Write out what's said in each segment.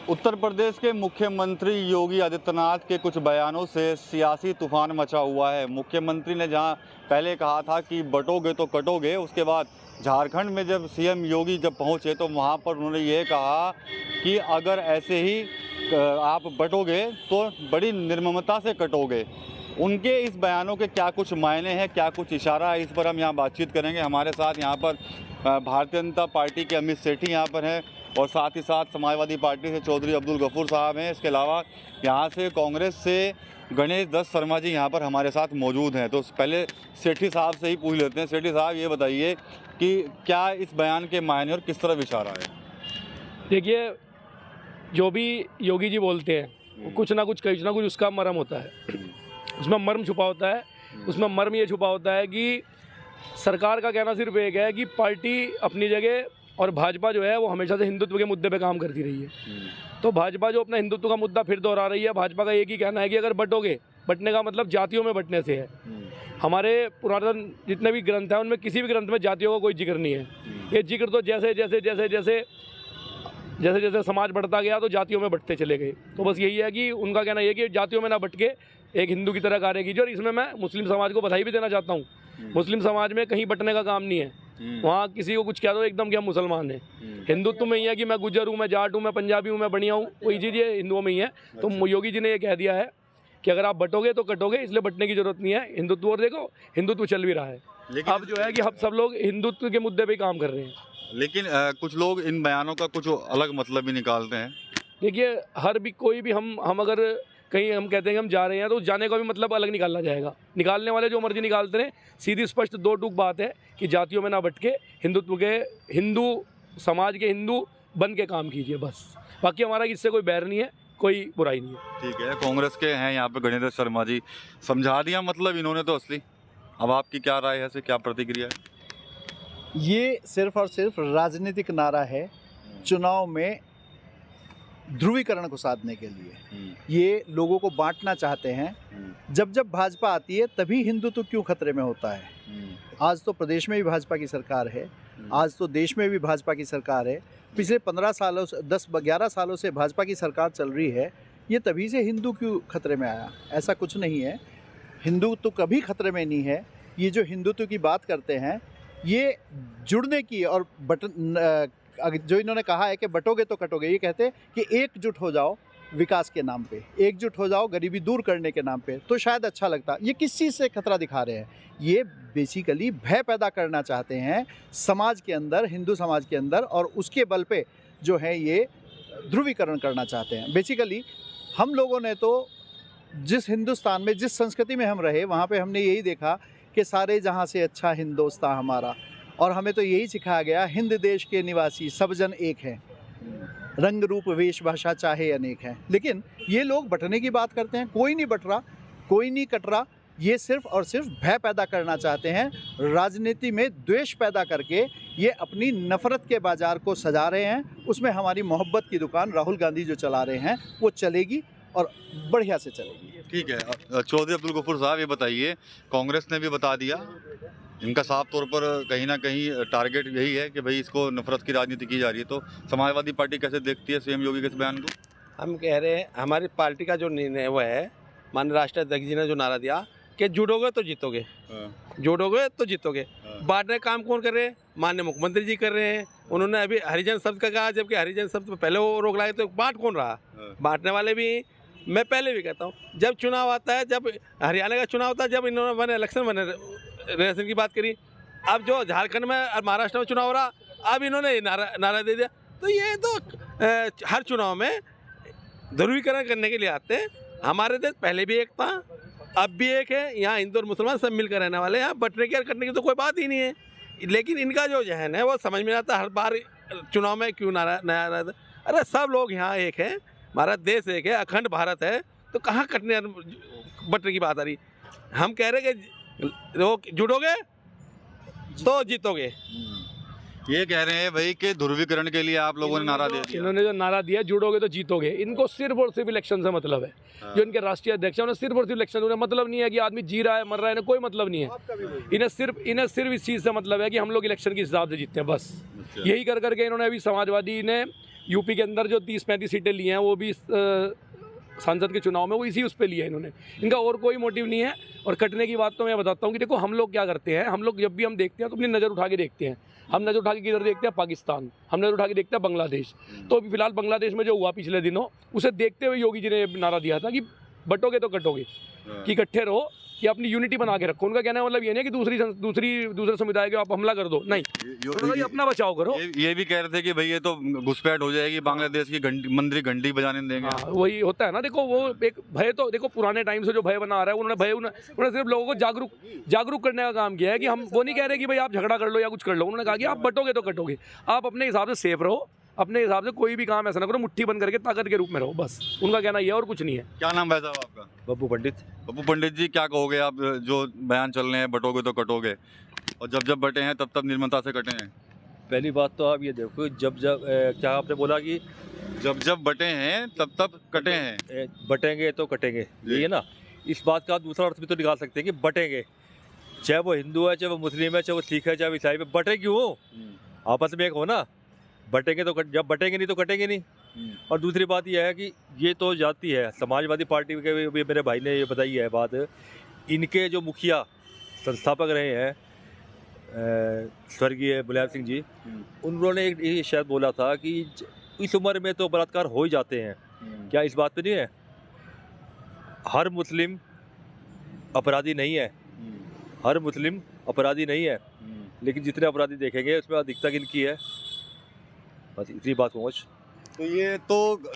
उत्तर प्रदेश के मुख्यमंत्री योगी आदित्यनाथ के कुछ बयानों से सियासी तूफान मचा हुआ है। मुख्यमंत्री ने जहां पहले कहा था कि बटोगे तो कटोगे, उसके बाद झारखंड में जब सीएम योगी जब पहुंचे तो वहां पर उन्होंने ये कहा कि अगर ऐसे ही आप बटोगे तो बड़ी निर्ममता से कटोगे। उनके इस बयानों के क्या कुछ मायने हैं, क्या कुछ इशारा है, इस पर हम यहाँ बातचीत करेंगे। हमारे साथ यहाँ पर भारतीय जनता पार्टी के अमित सेठी यहाँ पर हैं और साथ ही साथ समाजवादी पार्टी से चौधरी अब्दुल गफूर साहब हैं। इसके अलावा यहाँ से कांग्रेस से गणेश दत्त शर्मा जी यहाँ पर हमारे साथ मौजूद हैं। तो पहले सेठी साहब से ही पूछ लेते हैं। सेठी साहब, ये बताइए कि क्या इस बयान के मायने और किस तरफ इशारा है? देखिए, जो भी योगी जी बोलते हैं वो कुछ ना कुछ उसका मर्म होता है, उसमें मर्म छुपा होता है। उसमें मर्म ये छुपा होता है कि सरकार का कहना सिर्फ एक है कि पार्टी अपनी जगह और भाजपा जो है वो हमेशा से हिंदुत्व के मुद्दे पे काम करती रही है। तो भाजपा जो अपना हिंदुत्व का मुद्दा फिर दोहरा रही है। भाजपा का एक ही कहना है कि अगर बटोगे, बटने का मतलब जातियों में बटने से है। हमारे पुरातन जितने भी ग्रंथ हैं उनमें किसी भी ग्रंथ में जातियों का कोई जिक्र नहीं है। ये जिक्र तो जैसे जैसे जैसे जैसे जैसे जैसे समाज बढ़ता गया तो जातियों में बटते चले गए। तो बस यही है कि उनका कहना ये कि जातियों में ना बट के एक हिंदू की तरह कार्य कीजिए। और इसमें मैं मुस्लिम समाज को बधाई भी देना चाहता हूँ। मुस्लिम समाज में कहीं बटने का काम नहीं है। वहाँ किसी को कुछ कह दो एकदम कि हम मुसलमान हैं। हिंदुत्व में ही है कि मैं गुज्जर हूँ, मैं जाट हूँ, मैं पंजाबी हूँ, मैं बढ़िया हूँ, वही चीज़ ये हिंदुओं में ही है। तो योगी जी ने ये कह दिया है कि अगर आप बटोगे तो कटोगे, इसलिए बटने की जरूरत नहीं है। हिंदुत्व, और देखो हिंदुत्व चल भी रहा है। अब जो है कि हम सब लोग हिंदुत्व के मुद्दे पर काम कर रहे हैं। लेकिन कुछ लोग इन बयानों का कुछ अलग मतलब भी निकालते हैं। देखिए, हर भी कोई भी हम अगर कहीं हम कहते हैं कि हम जा रहे हैं तो जाने का भी मतलब अलग निकालना जाएगा। निकालने वाले जो मर्जी निकालते हैं। सीधी स्पष्ट दो टूक बात है कि जातियों में ना भटके, हिंदुत्व के, हिंदू समाज के हिंदू बन के काम कीजिए बस। बाकी हमारा इससे कोई बैर नहीं है, कोई बुराई नहीं है। ठीक है, कांग्रेस के हैं यहाँ पे गणेश दत्त शर्मा जी, समझा दिया मतलब इन्होंने तो असली। अब आपकी क्या राय है, क्या प्रतिक्रिया है? ये सिर्फ और सिर्फ राजनीतिक नारा है चुनाव में ध्रुवीकरण को साधने के लिए। ये लोगों को बांटना चाहते हैं। जब जब भाजपा आती है तभी हिंदुत्व क्यों खतरे में होता है? आज तो प्रदेश में भी भाजपा की सरकार है, आज तो देश में भी भाजपा की सरकार है। पिछले 15 सालों से 10-11 सालों से भाजपा की सरकार चल रही है। ये तभी से हिंदू क्यों खतरे में आया? ऐसा कुछ नहीं है। हिंदुत्व कभी खतरे में नहीं है। ये जो हिंदुत्व की बात करते हैं, ये जुड़ने की और जो इन्होंने कहा है कि बटोगे तो कटोगे, ये कहते हैं कि एकजुट हो जाओ विकास के नाम पे, एकजुट हो जाओ गरीबी दूर करने के नाम पे, तो शायद अच्छा लगता। ये किस चीज़ से खतरा दिखा रहे हैं? ये बेसिकली भय पैदा करना चाहते हैं समाज के अंदर, हिंदू समाज के अंदर, और उसके बल पे जो है ये ध्रुवीकरण करना चाहते हैं। बेसिकली हम लोगों ने तो जिस हिंदुस्तान में, जिस संस्कृति में हम रहे, वहाँ पे हमने यही देखा कि सारे जहाँ से अच्छा हिंदुस्तान हमारा, और हमें तो यही सिखाया गया, हिंद देश के निवासी सब जन एक हैं, रंग रूप वेश भाषा चाहे अनेक हैं। लेकिन ये लोग बटने की बात करते हैं। कोई नहीं बट रहा, कोई नहीं कट रहा। ये सिर्फ और सिर्फ भय पैदा करना चाहते हैं। राजनीति में द्वेष पैदा करके ये अपनी नफरत के बाजार को सजा रहे हैं। उसमें हमारी मोहब्बत की दुकान राहुल गांधी जो चला रहे हैं वो चलेगी और बढ़िया से चलेगी। ठीक है, चौधरी अब्दुल गफूर साहब, ये बताइए, कांग्रेस ने भी बता दिया, इनका साफ तौर पर कहीं ना कहीं टारगेट यही है कि भाई इसको नफरत की राजनीति की जा रही है। तो समाजवादी पार्टी कैसे देखती है सीएम योगी के इस बयान को? हम कह रहे हैं हमारी पार्टी का जो निर्णय वो है, माननीय राष्ट्रीय अध्यक्ष जी ने जो नारा दिया कि जुड़ोगे तो जीतोगे, जोड़ोगे तो जीतोगे। बांटने का काम कौन कर रहे हैं? माननीय मुख्यमंत्री जी कर रहे हैं। उन्होंने अभी हरिजन शब्द का कहा, जबकि हरिजन शब्द पहले वो रोक लाए, तो बांट कौन रहा? बांटने वाले भी। मैं पहले भी कहता हूँ, जब चुनाव आता है, जब हरियाणा का चुनाव होता है, जब इन्होंने इलेक्शन रिलेशन की बात करी, अब जो झारखंड में और महाराष्ट्र में चुनाव हो रहा, अब इन्होंने नारा दे दिया। तो ये तो हर चुनाव में ध्रुवीकरण करने के लिए आते हैं। हमारे देश पहले भी एक था, अब भी एक है। यहाँ हिंदू और मुसलमान सब मिलकर रहने वाले हैं। यहाँ बटने की और कटने की तो कोई बात ही नहीं है। लेकिन इनका जो जहन है वो समझ में आता है, हर बार चुनाव में क्यों नया। अरे सब लोग यहाँ एक हैं, हमारा देश एक है, अखंड भारत है, तो कहाँ कटने बटने की बात आ रही? हम कह रहे कि जुड़ोगे तो जीतोगे। ये कह रहे हैं भाई कि ध्रुवीकरण के लिए आप लोगों ने नारा दे दिया। इन्होंने जो नारा दिया, जुड़ोगे तो जीतोगे, इनको सिर्फ और सिर्फ इलेक्शन से मतलब है। जो इनके राष्ट्रीय अध्यक्ष हैं उन्हें सिर्फ और सिर्फ इलेक्शन, उन्हें मतलब नहीं है कि आदमी जी रहा है मर रहा है, इन्हें कोई मतलब नहीं है। इन्हें सिर्फ इस चीज़ से मतलब है कि हम लोग इलेक्शन के हिसाब से जीतते हैं बस। यही कर करके इन्होंने अभी समाजवादी ने यूपी के अंदर जो 30-35 सीटें ली हैं वो भी सांसद के चुनाव में वो इसी उस पर लिया इन्होंने। इनका और कोई मोटिव नहीं है। और कटने की बात तो मैं बताता हूँ कि देखो हम लोग क्या करते हैं, हम लोग जब भी हम देखते हैं तो अपनी नज़र उठा के देखते हैं। हम नज़र उठा के किधर देखते हैं? पाकिस्तान। हम नज़र उठा के देखते हैं बांग्लादेश। तो अभी फिलहाल बांग्लादेश में जो हुआ पिछले दिनों, उसे देखते हुए योगी जी ने नारा दिया था कि बटोगे तो कटोगे, कि इकट्ठे रहो, कि अपनी यूनिटी बना के रखो। उनका कहने का मतलब ये नहीं कि दूसरे समुदाय के आप हमला कर दो, नहीं, तो ये अपना बचाव करो। ये भी कह रहे थे कि भाई ये तो घुसपैठ हो जाएगी, बांग्लादेश की मंत्री घंटी बजाने नहीं देंगे। हाँ, वही होता है ना। देखो वो एक भय तो देखो पुराने टाइम से जो भय बना आ रहा है, उन्होंने सिर्फ लोगों को जागरूक करने का काम किया है। कि हम वो नहीं कह रहे कि भाई आप झगड़ा कर लो या कुछ कर लो। उन्होंने कहा कि आप बटोगे तो कटोगे, आप अपने हिसाब से सेफ रहो, अपने हिसाब से कोई भी काम ऐसा ना करो, मुट्ठी बंद करके ताकत के रूप में रहो, बस उनका कहना ये है और कुछ नहीं है। क्या नाम है साहब आपका? बब्बू पंडित। बब्बू पंडित जी, क्या कहोगे आप जो बयान चल रहे हैं बटोगे तो कटोगे, और जब जब बटे हैं तब तब निर्ममता से कटे हैं? पहली बात तो आप ये देखो, जब क्या आपने बोला कि जब जब बटे हैं तब तब कटे हैं, बटेंगे तो कटेंगे, ये ना। इस बात का दूसरा अर्थ भी तो निकाल सकते हैं कि बटेंगे, चाहे वो हिंदू है, चाहे वो मुस्लिम है, चाहे वो सिख है, चाहे वो ईसाई है, बटे क्यों हो? आपस में एक हो ना। बटेंगे तो जब बटेंगे नहीं तो कटेंगे नहीं। और दूसरी बात यह है कि ये तो जाती है, समाजवादी पार्टी के भी मेरे भाई ने ये बताई है बात। इनके जो मुखिया संस्थापक रहे हैं स्वर्गीय मुलायम सिंह जी, उन्होंने एक शायद बोला था कि इस उम्र में तो बलात्कार हो ही जाते हैं। क्या इस बात पे नहीं है? हर मुस्लिम अपराधी नहीं है, हर मुस्लिम अपराधी नहीं है, लेकिन जितने अपराधी देखेंगे उसमें अधिकता किनकी है, बस इतनी बात पहुँच। तो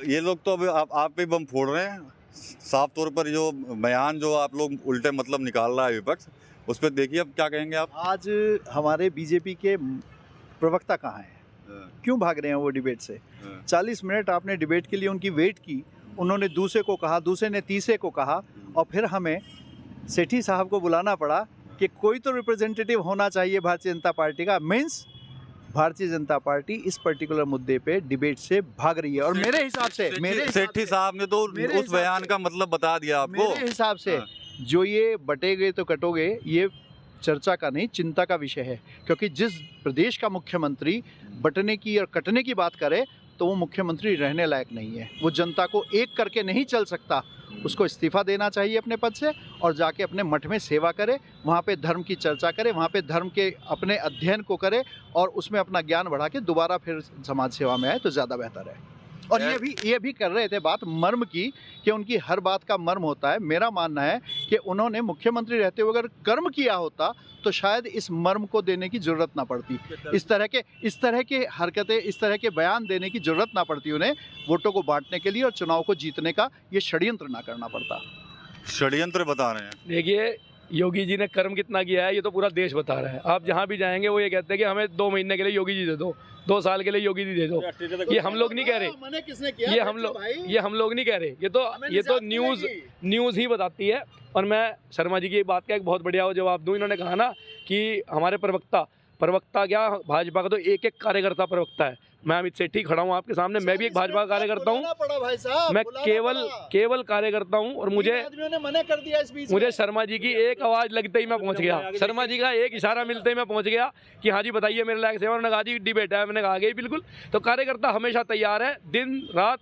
ये लोग तो अब आप पे बम फोड़ रहे हैं साफ तौर पर। जो बयान जो आप लोग उल्टे मतलब निकाल रहा है विपक्ष, उस पर देखिए अब क्या कहेंगे आप। आज हमारे बीजेपी के प्रवक्ता कहाँ हैं? क्यों भाग रहे हैं वो डिबेट से? 40 मिनट आपने डिबेट के लिए उनकी वेट की, उन्होंने दूसरे को कहा, दूसरे ने तीसरे को कहा, और फिर हमें सेठी साहब को बुलाना पड़ा कि कोई तो रिप्रेजेंटेटिव होना चाहिए भारतीय जनता पार्टी का। मीन्स भारतीय जनता पार्टी इस पर्टिकुलर मुद्दे पे डिबेट से भाग रही है। और मेरे हिसाब से सेठी साहब ने तो उस बयान का मतलब बता दिया आपको। मेरे हिसाब से जो ये बटेगे तो कटोगे, ये चर्चा का नहीं, चिंता का विषय है। क्योंकि जिस प्रदेश का मुख्यमंत्री बटने की और कटने की बात करे तो वो मुख्यमंत्री रहने लायक नहीं है। वो जनता को एक करके नहीं चल सकता। उसको इस्तीफा देना चाहिए अपने पद से और जाके अपने मठ में सेवा करे, वहाँ पे धर्म की चर्चा करे, वहाँ पे धर्म के अपने अध्ययन को करे और उसमें अपना ज्ञान बढ़ा के दोबारा फिर समाज सेवा में आए तो ज़्यादा बेहतर है। और ये भी कर रहे थे बात मर्म की, कि उनकी हर बात का मर्म होता है। मेरा मानना है कि उन्होंने मुख्यमंत्री रहते हुए अगर कर्म किया होता तो शायद इस मर्म को देने की ज़रूरत ना पड़ती, इस तरह के हरकतें, इस तरह के बयान देने की ज़रूरत ना पड़ती उन्हें, वोटों को बांटने के लिए और चुनाव को जीतने का ये षड्यंत्र ना करना पड़ता। षड्यंत्र बता रहे हैं? देखिए, योगी जी ने कर्म कितना किया है ये तो पूरा देश बता रहा है। आप जहाँ भी जाएंगे वो ये कहते हैं कि हमें 2 महीने के लिए योगी जी दे दो, 2 साल के लिए योगी जी दे दो। ये हम लोग नहीं कह रहे, ये हम लोग नहीं कह रहे, ये तो न्यूज़ ही बताती है। और मैं शर्मा जी की बात का एक बहुत बढ़िया जवाब दूँ। इन्होंने कहा ना कि हमारे प्रवक्ता क्या, भाजपा का तो एक कार्यकर्ता प्रवक्ता है। मैं अमित सेठी खड़ा हूँ आपके सामने, मैं भी एक भाजपा का कार्यकर्ता हूँ। मैं केवल कार्यकर्ता हूँ और मुझे मना कर दिया इस बीच। मुझे शर्मा जी की एक आवाज़ लगते ही मैं पहुँच गया, शर्मा जी का एक इशारा मिलते ही मैं पहुँच गया कि हाँ जी बताइए मेरे लायक सेवा। उन्होंने कहा जी डिबेट है, मैंने कहा गई बिल्कुल। तो कार्यकर्ता हमेशा तैयार है, दिन रात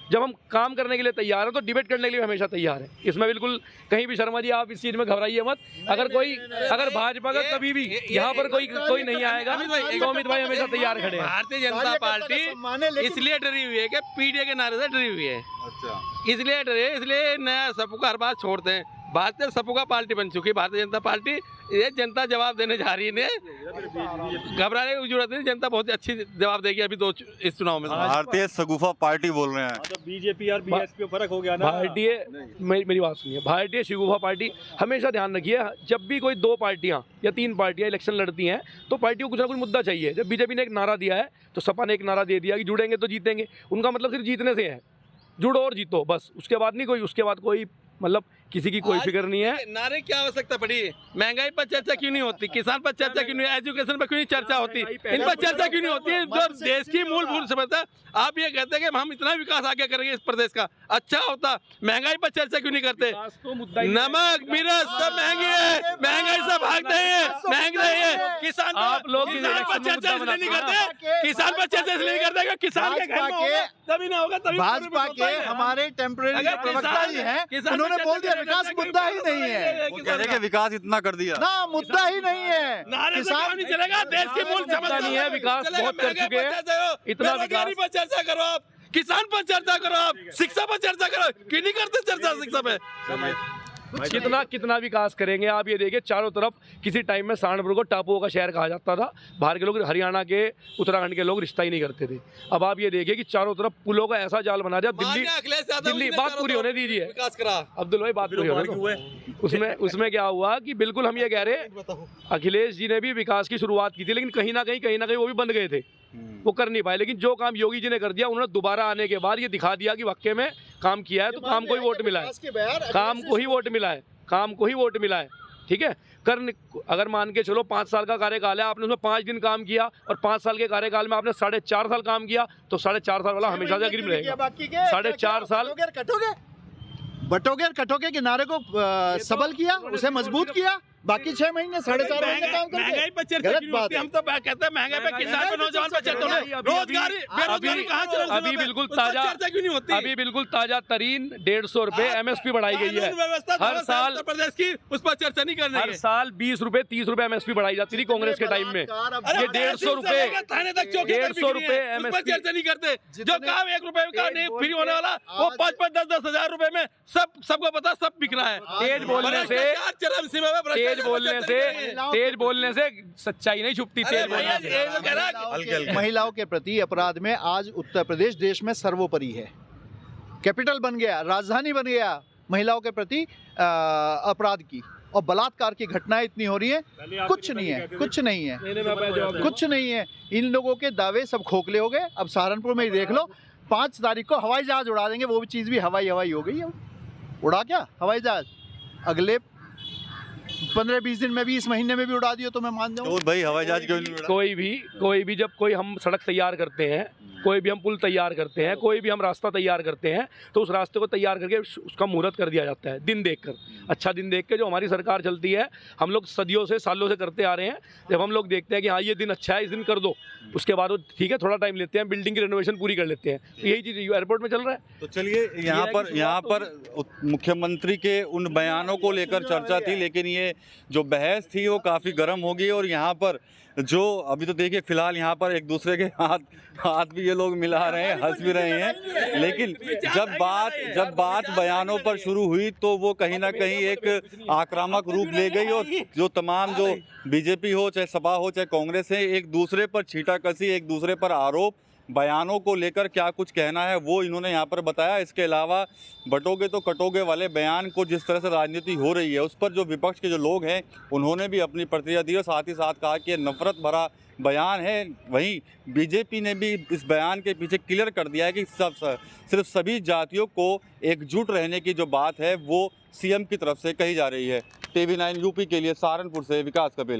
जब हम काम करने के लिए तैयार हैं तो डिबेट करने के लिए हमेशा तैयार है। इसमें बिल्कुल कहीं भी शर्मा जी आप इस चीज़ में घबराइए मत। अगर भाजपा का कभी भी यहाँ पर कोई नहीं आएगा तो अमित भाई हमेशा तैयार खड़े हैं। भारतीय जनता पार्टी इसलिए डरी हुई है कि पीडीए के नारे से डरी हुई है। अच्छा, इसलिए डरे, इसलिए नया सबको हर बात छोड़ते हैं। भारतीय सबको का पार्टी बन चुकी है भारतीय जनता पार्टी। ये जनता जवाब देने जा रही है, घबराने की जरूरत नहीं। जनता बहुत अच्छी जवाब देगी अभी इस चुनाव में। भारतीय शगुफा पार्टी बोल रहे हैं। तो बीजेपी और बीएसपी में फर्क हो गया ना। मेरी बात सुनिए, भारतीय शगुफा पार्टी हमेशा ध्यान रखिए, जब भी कोई 2 पार्टियां या 3 पार्टियां इलेक्शन लड़ती हैं तो पार्टी को कुछ ना कुछ मुद्दा चाहिए। जब बीजेपी ने एक नारा दिया है तो सपा ने एक नारा दे दिया कि जुड़ेंगे तो जीतेंगे। उनका मतलब सिर्फ जीतने से है, जुड़ो और जीतो, बस। उसके बाद नहीं कोई, उसके बाद कोई मतलब किसी की कोई आज फिक्र नहीं है। नारे की आवश्यकता पड़ी, महंगाई पर चर्चा क्यों नहीं होती, किसान पर चर्चा क्यों नहीं, एजुकेशन पर क्यों नहीं चर्चा होती, इन पर चर्चा क्यों नहीं होती, जो देश की मूलभूत समस्या। आप ये कहते हैं कि हम इतना विकास आगे करेंगे इस प्रदेश का, अच्छा होता, महंगाई पर चर्चा क्यों नहीं करते। नमक मिर्च सब महंगी है, महंगाई से भागते हैं, महंग रही है। किसान आप लोग किसान पर चर्चा इसलिए नहीं करते, किसान पर चर्चा इसलिए नहीं करते, किसान के घर में होगा, तभी ना होगा, तभी भाजपा के हमारे टेम्परेरी प्रवक्ता ही हैं, उन्होंने बोल दिया विकास मुद्दा ही नहीं है। वो कह रहे हैं कि विकास इतना कर दिया ना, मुद्दा ही नहीं है। नारे से काम नहीं चलेगा, देश की मूल समस्या नहीं है, विकास चलेगा, बहुत कर महंगाई चुके हैं, पर चर्चा करो, इतना बेरोजगारी विकास। पर चर्चा करो, आप किसान पर चर्चा करो, आप शिक्षा पर चर्चा करो, क्यों नहीं करते चर्चा शिक्षा पे। कितना विकास करेंगे आप ये देखिए, चारों तरफ किसी टाइम में सहारनपुर को टापुओं का शहर कहा जाता था, बाहर के लोग, हरियाणा के, उत्तराखंड के लोग रिश्ता ही नहीं करते थे। अब आप ये देखिए कि चारों तरफ पुलों का ऐसा जाल बना दिया। दिल्ली बात पूरी होने दीजिए, विकास करा अब्दुल भाई, बात पूरी होने दो। उसमें क्या हुआ कि बिल्कुल हम ये कह रहे, अखिलेश जी ने भी विकास की शुरुआत की थी, लेकिन कहीं ना कहीं वो भी बंद गए थे, वो कर नहीं पाए। लेकिन जो काम योगी जी ने कर दिया, उन्होंने दोबारा आने के बाद ये दिखा दिया कि वाकई में काम किया है, तो काम को ही वोट मिला है, काम को ही वोट मिला है, काम को ही वोट मिला है। ठीक है, अगर मान के चलो 5 साल का कार्यकाल है, आपने उसमें 5 दिन काम किया और 5 साल के कार्यकाल में आपने 4.5 साल काम किया, तो 4.5 साल वाला हमेशा से अग्रिम रहेगा। 4.5 साल बटोगे कटोगे के नारे को सबल किया, उसे मजबूत किया, बाकी 6 महीने 4.5 महीने काम करके महंगाई पर चर्चा गलत क्यों बात होती है? है। हम तो कहते हैं महंगाई पर, किसान पर, नौजवान पर चर्चा होती है, रोजगारी बेरोजगारी कहाँ चल रही है? अभी बिल्कुल उस पर ताजा, चर्चा क्यों नहीं होती? अभी बिल्कुल ताजा तरीन 150 रुपए MSP बढ़ाई गई है। कानून व्यवस्था हर थोड़ा सा साल, उत्तर प्रदेश की, उस पर चर्चा नहीं करनी हर है। साल 20 रुपए 30 रुपए MSP बढ़ाई जाती थी कांग्रेस के टाइम में। अरे ये 150 रुपए, 150 रुपए उस पर MSP, चर्चा नहीं करते। जो काम 1 रुपए का नहीं फ्री होने वाला, वो 5-5 10-10 हजार रुपए में सबको पता, सब बिक रहा है। तेज बोलने से, चरम सीमा में तेज बोलने से सच्चाई नहीं छुपती। तेज बोलने से महिलाओं के प्रति अपराध में आज उत्तर प्रदेश देश में सर्वोपरि है, कैपिटल बन गया, राजधानी बन गया महिलाओं के प्रति अपराध की, और बलात्कार की घटनाएं इतनी हो रही है, कुछ नहीं है, कुछ नहीं है, कुछ नहीं है। इन लोगों के दावे सब खोखले हो गए। अब सहारनपुर में ही देख लो, 5 तारीख को हवाई जहाज उड़ा देंगे, वो भी चीज़ भी हवाई हो गई है। उड़ा क्या हवाई जहाज, अगले 15-20 दिन में भी, इस महीने में भी उड़ा दियो तो मैं मान जाऊँ। तो भाई हवाई जहाज क्यों नहीं उड़ा? कोई भी जब कोई हम सड़क तैयार करते हैं, कोई भी हम पुल तैयार करते हैं, कोई भी हम रास्ता तैयार करते हैं, तो उस रास्ते को तैयार करके उसका मुहूर्त कर दिया जाता है, दिन देखकर, अच्छा दिन देख के। जो हमारी सरकार चलती है, हम लोग सदियों से, सालों से करते आ रहे हैं। जब हम लोग देखते हैं कि हाँ ये दिन अच्छा है, इस दिन कर दो, उसके बाद वो ठीक है, थोड़ा टाइम लेते हैं, बिल्डिंग की रेनोवेशन पूरी कर लेते हैं। तो यही चीज़ एयरपोर्ट में चल रहा है। तो चलिए, यहाँ पर मुख्यमंत्री के उन बयानों को लेकर चर्चा थी, लेकिन ये जो बहस थी वो काफ़ी गर्म होगी। और यहाँ पर जो अभी तो देखिए फिलहाल यहाँ पर एक दूसरे के हाथ भी ये लोग मिला रहे हैं, हंस भी रहे हैं, लेकिन जब बात बयानों पर शुरू हुई तो वो कहीं ना कहीं एक आक्रामक रूप ले गई। और जो तमाम जो बीजेपी हो, चाहे सपा हो, चाहे कांग्रेस है, एक दूसरे पर छींटाकशी, एक दूसरे पर आरोप, बयानों को लेकर क्या कुछ कहना है वो इन्होंने यहाँ पर बताया। इसके अलावा बटोगे तो कटोगे वाले बयान को जिस तरह से राजनीति हो रही है, उस पर जो विपक्ष के जो लोग हैं उन्होंने भी अपनी प्रतिक्रिया दी और साथ ही साथ कहा कि ये नफरत भरा बयान है। वहीं बीजेपी ने भी इस बयान के पीछे क्लियर कर दिया है कि सिर्फ सभी जातियों को एकजुट रहने की जो बात है वो सीएम की तरफ से कही जा रही है। TV9 यूपी के लिए सहारनपुर से विकास कपिल।